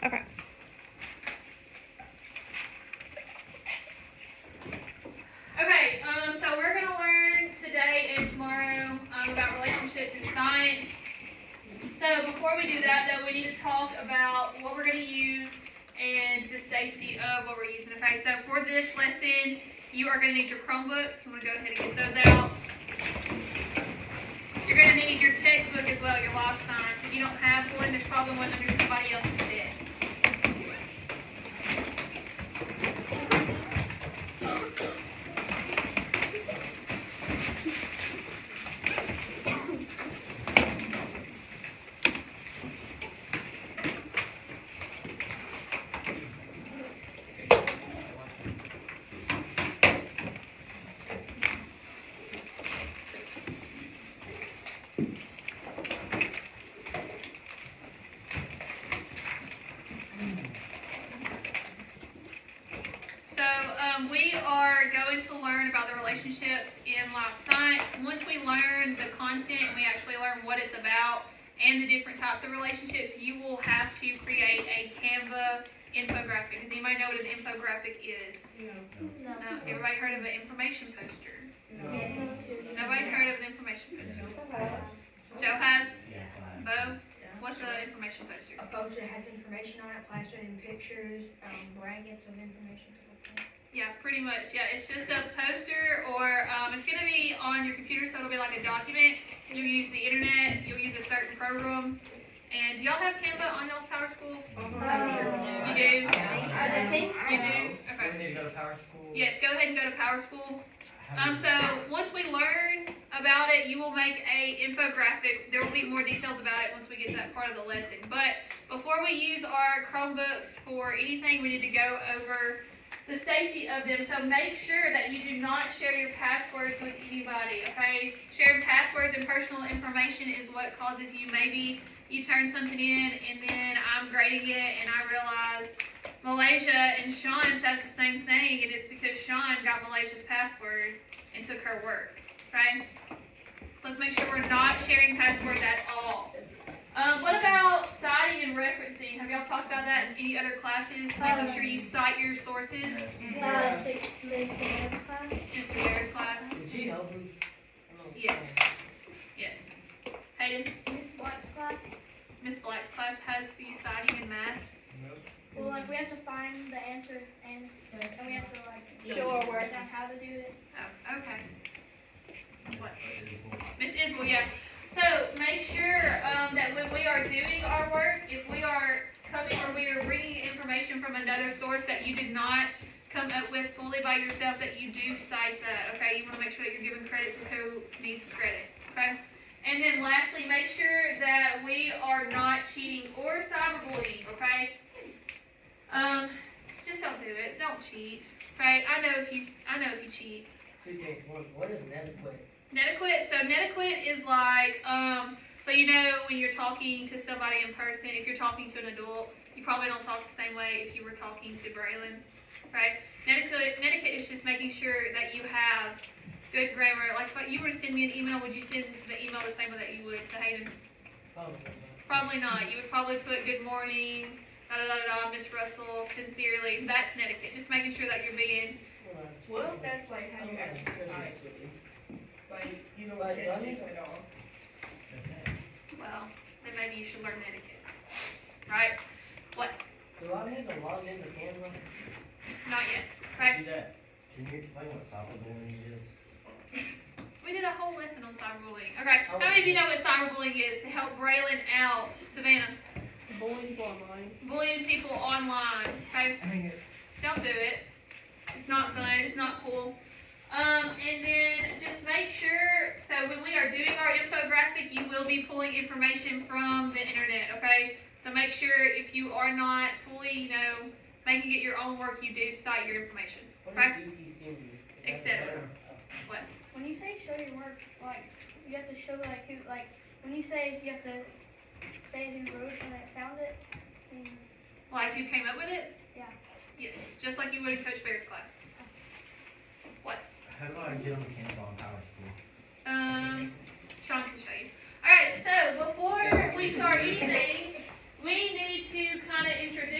Okay. Okay, so we're going to learn today and tomorrow about relationships in science. So before we do that, though, we need to talk about what we're going to use and the safety of what we're using. Okay, so for this lesson, you are going to need your Chromebook. You want to go ahead and get those out. You're going to need your textbook as well, your life science. If you don't have one, there's probably one under somebody else's desk. We are going to learn about the relationships in life science. Once we learn the content and we actually learn what it's about and the different types of relationships, you will have to create a Canva infographic. Does anybody know what an infographic is? No. Everybody heard of an information poster? No. Nobody's heard of an information poster? Joe has? Bo? What's an information poster? A poster has information on it, plastered in pictures, brackets of information. Yeah, pretty much. Yeah, it's just a poster, or it's going to be on your computer, so it'll be like a document. You'll use the internet, you'll use a certain program. And do y'all have Canva on y'all's Power School? You do? I think so. You do? Okay. We need to go to Power School. Yes, go ahead and go to Power School. So once we learn about it, you will make a infographic. There will be more details about it once we get to that part of the lesson. But before we use our Chromebooks for anything, we need to go over the safety of them. So make sure that you do not share your passwords with anybody, okay? Sharing passwords and personal information is what causes you, maybe you turn something in and then I'm grading it and I realize Malaysia and Sean says the same thing, and it's because Sean got Malaysia's password and took her work, okay? So let's make sure we're not sharing passwords at all. What about citing and referencing? Have y'all talked about that in any other classes? Making sure you cite your sources. Miss Dance class. Just for your class. Did she help me? Yes. Yes. Hayden, Miss Black's class. Miss Black's class has you citing in math. Well, like we have to find the answer and we have to like Show our work. on how to do it. Oh, okay. What? Miss Isbell, yeah. So make sure that when we are doing our work, if we are coming or we are bringing information from another source that you did not come up with fully by yourself, that you do cite that, okay? You want to make sure that you're giving credit to who needs credit, okay? And then lastly, make sure that we are not cheating or cyberbullying, okay? Just don't do it. Don't cheat, okay? I know if you cheat. What is Netiquette? Netiquette, so Netiquette is like, so you know when you're talking to somebody in person, if you're talking to an adult, you probably don't talk the same way if you were talking to Braylon, right? Netiquette is just making sure that you have good grammar. Like if you were to send me an email, would you send the email the same way that you would to Hayden? Probably not. You would probably put good morning, Miss Russell, sincerely. That's netiquette. Just making sure that you're being. What if that's like how you actually type? Like, you don't Like, change don't you? it at all. Well, then maybe you should learn etiquette. Right? What? Do I need to log into Canva? Not yet. Right? Do that. Can you explain what cyberbullying is? We did a whole lesson on cyberbullying. Okay. How many of you know what cyberbullying is? To help Braylon out. Savannah. Bullying online. Bullying people online. Okay? Don't do it. It's not fun. It's not cool. And then just make sure, so when we are doing our infographic, you will be pulling information from the internet, okay? So make sure if you are not fully, making it your own work, you do cite your information, okay? Etc. What? When you say show your work, like you have to show like who, like when you say you have to say who wrote it and I found it. Like who came up with it? Yeah. Yes, just like you would in Coach Bear's class. What? How do I get on Canva on Power School? Sean can show you. Alright, so before we start anything, we need to kind of introduce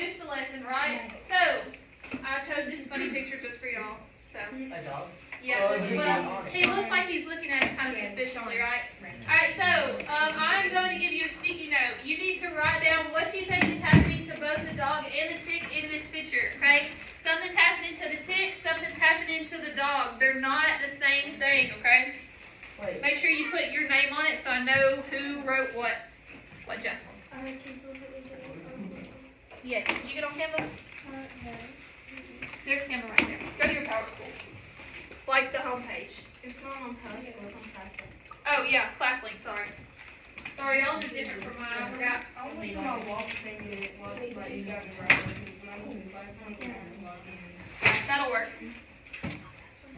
person, right? So, I chose this funny picture just for y'all, so. A dog? Yeah, Oh, he's well, not on it. he looks like he's looking at it kind of suspiciously, right? Alright, so, I'm going to give you a sticky note. You need to write down what you think is happening to both the dog and the tick in this picture, okay? Something's happening to the tick, something's happening to the dog. They're not the same thing, okay? Wait, Make sure you put your name on it so I know who wrote what. What, Jeff? Yes, did you get on Canva? There's Canva right there. Go to your Power School. Like the homepage. It's not on Power School, it's on Class Link. Oh, yeah, ClassLink, sorry. Sorry, y'all is different from mine, I forgot. I wish my wall thing it was like you got it right. When I'm in Class Link, I can log in. That'll work.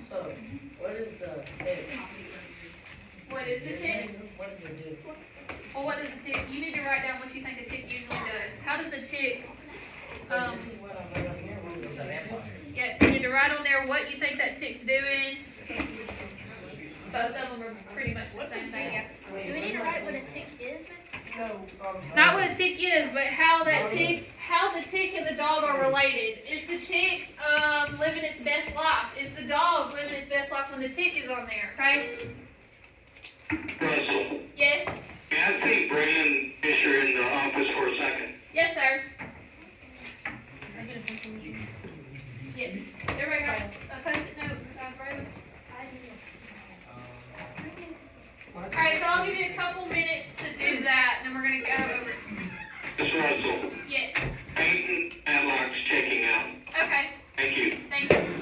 so, what is the tick? What is the tick? What does it do? Well, what does a tick? You need to write down what you think a tick usually does. How does a tick, Well, this is what I made up here, what is an amp? yes, you need to write on there what you think that tick's doing. Both of them are pretty much the same thing, yeah. Do we need to write what a tick is, miss? No, Not what a tick is, but how the tick and the dog are related. Is the tick, living its best life? Is the dog living its best life when the tick is on there, okay? Russell, Yes? may I see Brandon Fisher in the office for a second? Yes, sir. Yes. Everybody got a post-it note, guys, right? Alright, so I'll give you a couple minutes to do that, and then we're gonna go over. Ms. Russell, Yes. Peyton Matlock's checking out. Okay, Thank you. thank you.